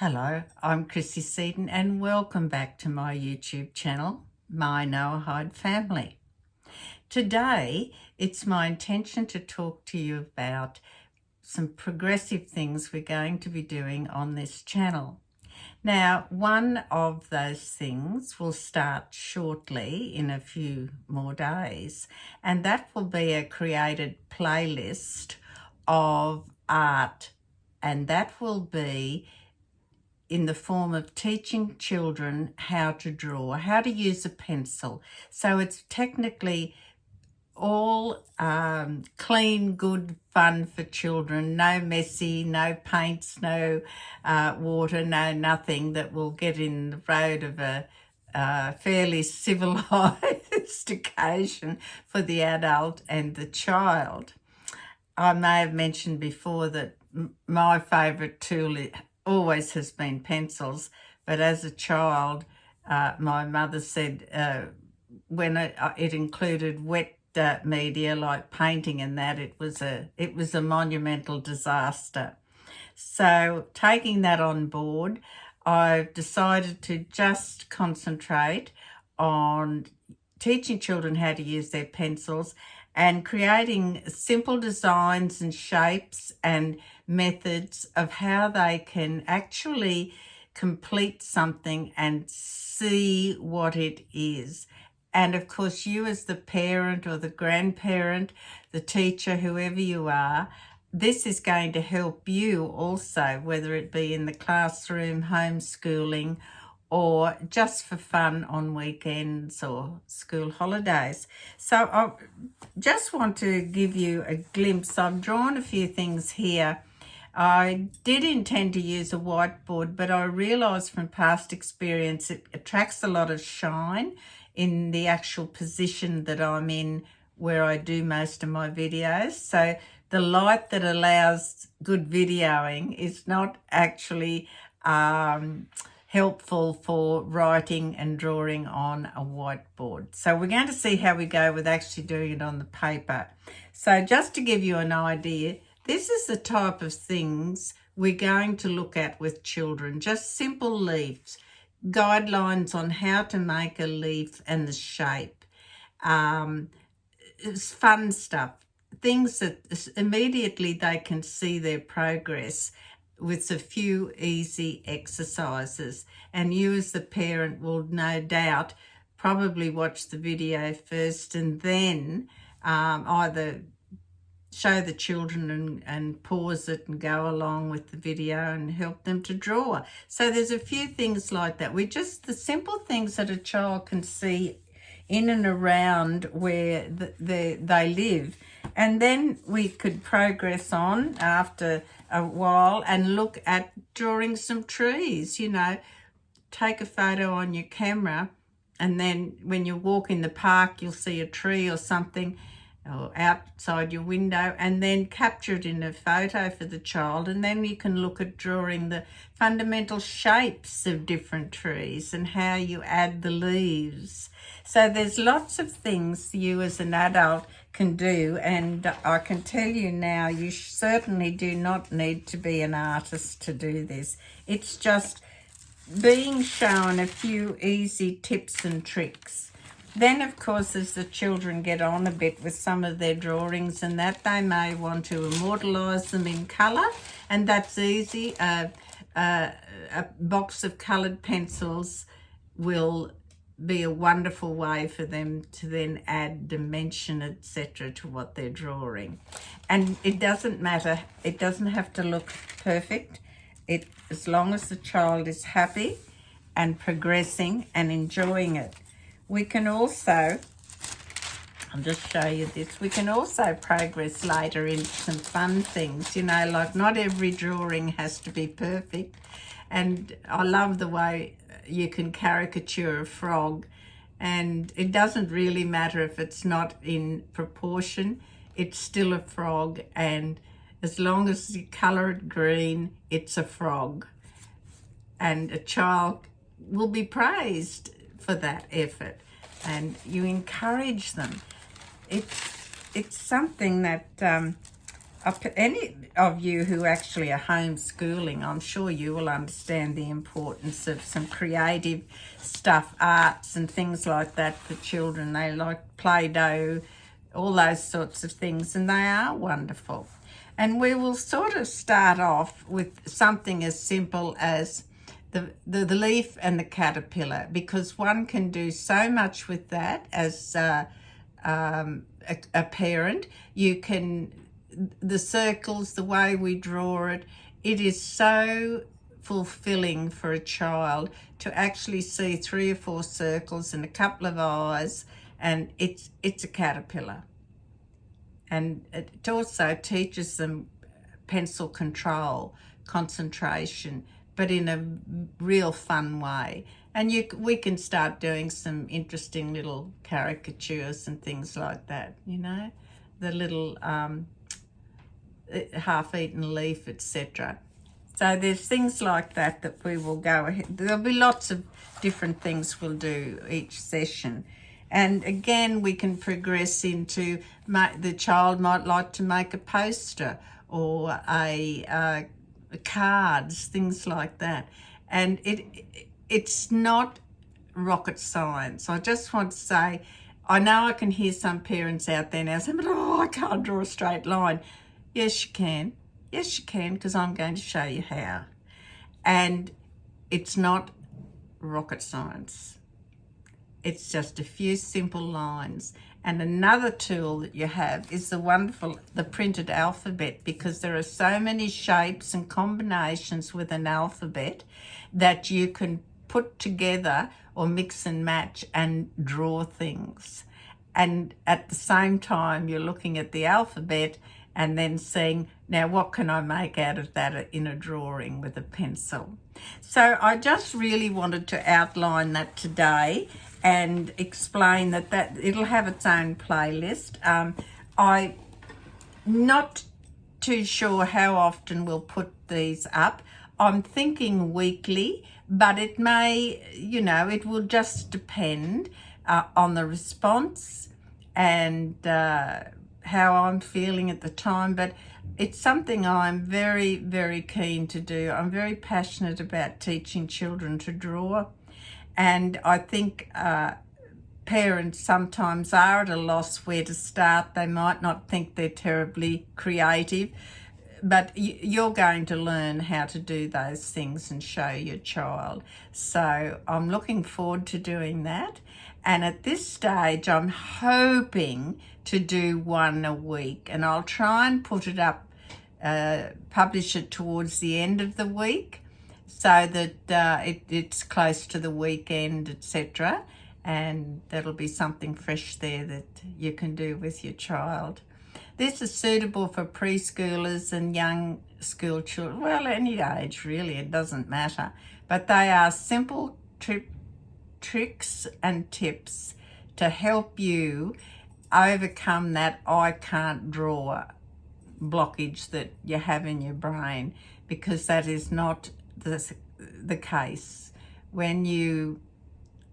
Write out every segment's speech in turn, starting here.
Hello, I'm Chrissy Seaton and welcome back to my YouTube channel, My Noahide Family. Today, it's my intention to talk to you about some progressive things we're going to be doing on this channel. Now, one of those things will start shortly in a few more days, and that will be a created playlist of art, and that will be in the form of teaching children how to draw, how to use a pencil. So it's technically all clean, good fun for children. No messy, no paints, no water, no nothing that will get in the road of a fairly civilised occasion for the adult and the child. I may have mentioned before that my favourite tool always has been pencils, but as a child, my mother said when it included wet media like painting and that, it was a monumental disaster. So taking that on board, I've decided to just concentrate on teaching children how to use their pencils and creating simple designs and shapes and methods of how they can actually complete something and see what it is. And of course, you as the parent or the grandparent, the teacher, whoever you are, this is going to help you also, whether it be in the classroom, homeschooling, or just for fun on weekends or school holidays. So I just want to give you a glimpse. I've drawn a few things here. I did intend to use a whiteboard, but I realised from past experience it attracts a lot of shine in the actual position that I'm in where I do most of my videos. So the light that allows good videoing is not actually helpful for writing and drawing on a whiteboard. So we're going to see how we go with actually doing it on the paper. So just to give you an idea, this is the type of things we're going to look at with children, just simple leaves, guidelines on how to make a leaf and the shape. It's fun stuff, things that immediately they can see their progress with a few easy exercises. And you as the parent will no doubt probably watch the video first and then either show the children and pause it and go along with the video and help them to draw. So there's a few things like that. The simple things that a child can see in and around where they live. And then we could progress on after a while and look at drawing some trees. Take a photo on your camera, and then when you walk in the park, you'll see a tree or something or outside your window, and then capture it in a photo for the child, and then you can look at drawing the fundamental shapes of different trees and how you add the leaves. So there's lots of things you as an adult can do, and I can tell you now, you certainly do not need to be an artist to do this. It's just being shown a few easy tips and tricks. Then, of course, as the children get on a bit with some of their drawings and that, they may want to immortalise them in colour, and that's easy. A box of coloured pencils will be a wonderful way for them to then add dimension, etc., to what they're drawing. And it doesn't matter. It doesn't have to look perfect. As long as the child is happy and progressing and enjoying it. We can also, I'll just show you this, we can also progress later into some fun things, like not every drawing has to be perfect. And I love the way you can caricature a frog, and it doesn't really matter if it's not in proportion, it's still a frog, and as long as you colour it green, it's a frog. And a child will be praised for that effort, and you encourage them. It's something that Any of you who actually are homeschooling, I'm sure you will understand the importance of some creative stuff, arts and things like that for children. They like Play-Doh, all those sorts of things, and they are wonderful. And we will sort of start off with something as simple as the leaf and the caterpillar, because one can do so much with that as a parent. You can, the circles, the way we draw it, it is so fulfilling for a child to actually see 3 or 4 circles and a couple of eyes, and it's a caterpillar. And it also teaches them pencil control, concentration, but in a real fun way. And we can start doing some interesting little caricatures and things like that, you know, the little half-eaten leaf, etc. So there's things like that that we will go ahead. There'll be lots of different things we'll do each session. And again, we can progress into, the child might like to make a poster or a cards, things like that. And it's not rocket science. I just want to say, I know I can hear some parents out there now saying, but I can't draw a straight line. Yes, you can. Yes, you can, because I'm going to show you how. And it's not rocket science. It's just a few simple lines. And another tool that you have is the printed alphabet, because there are so many shapes and combinations with an alphabet that you can put together or mix and match and draw things. And at the same time, you're looking at the alphabet and then saying, now what can I make out of that in a drawing with a pencil? So I just really wanted to outline that today and explain that it'll have its own playlist. I'm not too sure how often we'll put these up. I'm thinking weekly, but it may, it will just depend on the response and how I'm feeling at the time. But it's something I'm very, very keen to do. I'm very passionate about teaching children to draw. And I think parents sometimes are at a loss where to start. They might not think they're terribly creative, but you're going to learn how to do those things and show your child. So I'm looking forward to doing that. And at this stage, I'm hoping to do one a week, and I'll try and put it up, publish it towards the end of the week, so that it's close to the weekend, etc. And that'll be something fresh there that you can do with your child. This is suitable for preschoolers and young school children. Well, any age really, it doesn't matter. But they are simple tricks and tips to help you overcome that I can't draw blockage that you have in your brain, because that is not the case. When you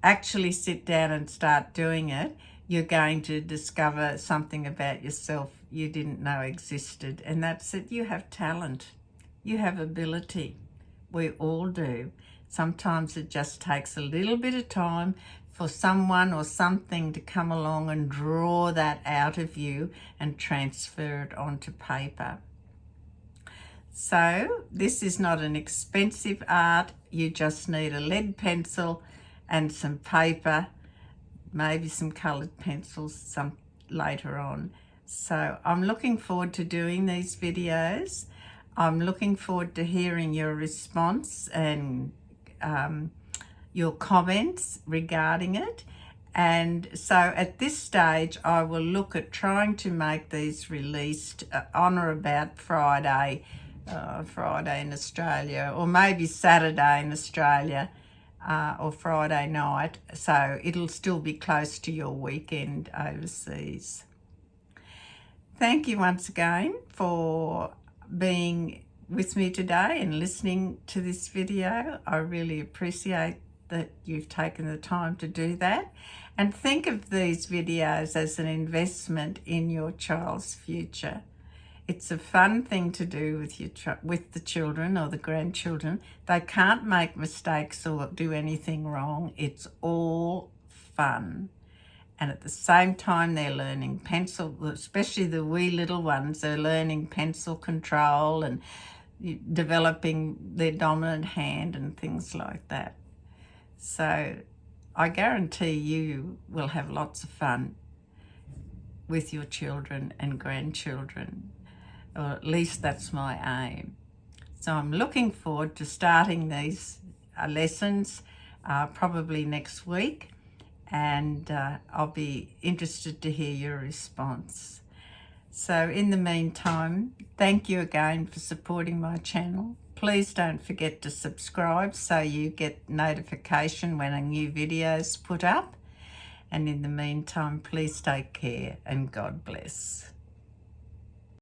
actually sit down and start doing it, you're going to discover something about yourself you didn't know existed, and that's it. You have talent, you have ability. We all do. Sometimes it just takes a little bit of time for someone or something to come along and draw that out of you and transfer it onto paper. So this is not an expensive art. You just need a lead pencil and some paper, maybe some coloured pencils some later on. So I'm looking forward to doing these videos. I'm looking forward to hearing your response and your comments regarding it. And so at this stage, I will look at trying to make these released on or about Friday in Australia, or maybe Saturday in Australia, or Friday night. So it'll still be close to your weekend overseas. Thank you once again for being with me today and listening to this video. I really appreciate that you've taken the time to do that, and think of these videos as an investment in your child's future. It's a fun thing to do with with the children or the grandchildren. They can't make mistakes or do anything wrong. It's all fun. And at the same time, they're learning pencil, especially the wee little ones, they're learning pencil control and developing their dominant hand and things like that. So I guarantee you will have lots of fun with your children and grandchildren, or at least that's my aim. So I'm looking forward to starting these lessons probably next week, and I'll be interested to hear your response. So in the meantime, thank you again for supporting my channel. Please don't forget to subscribe so you get notification when a new video is put up. And in the meantime, please take care and God bless.